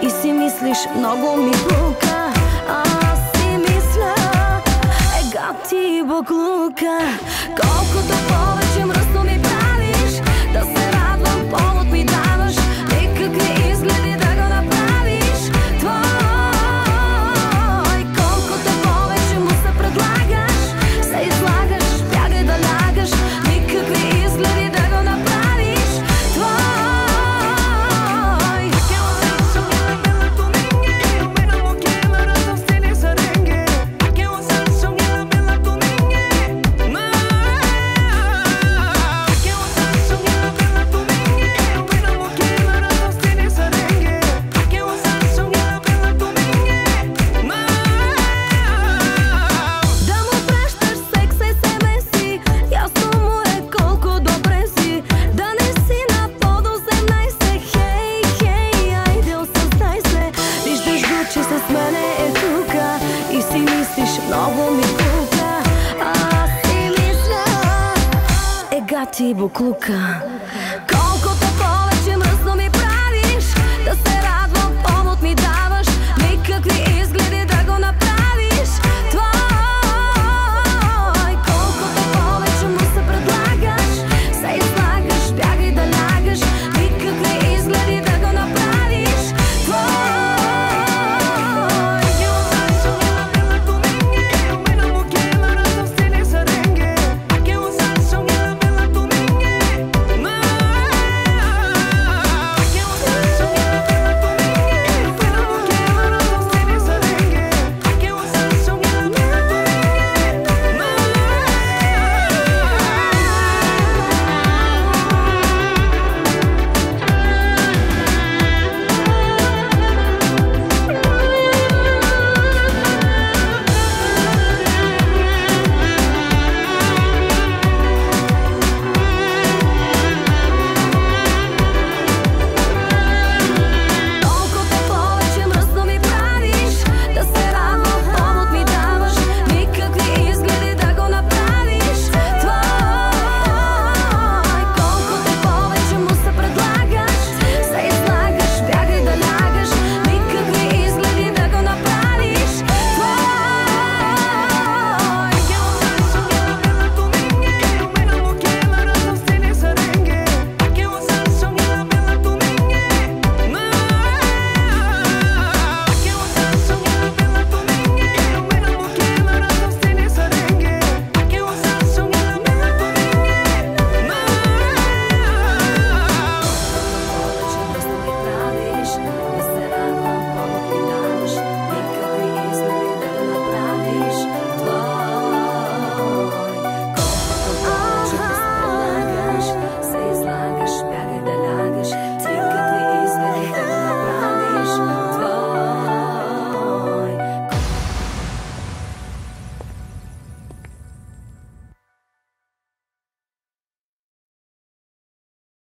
и си мислиш многу ми пука, а си мисля ега ти буклука. Колкото повече мръсно ми правиш, да се радвам повод ми даваш, никакви изгледи да го направиш твой. Колкото повече му се предлагаш, се излагаш, бягай да лягаш, никакви изгледи да го направиш твой. Много ми пука, а си мисля ега ти буклука.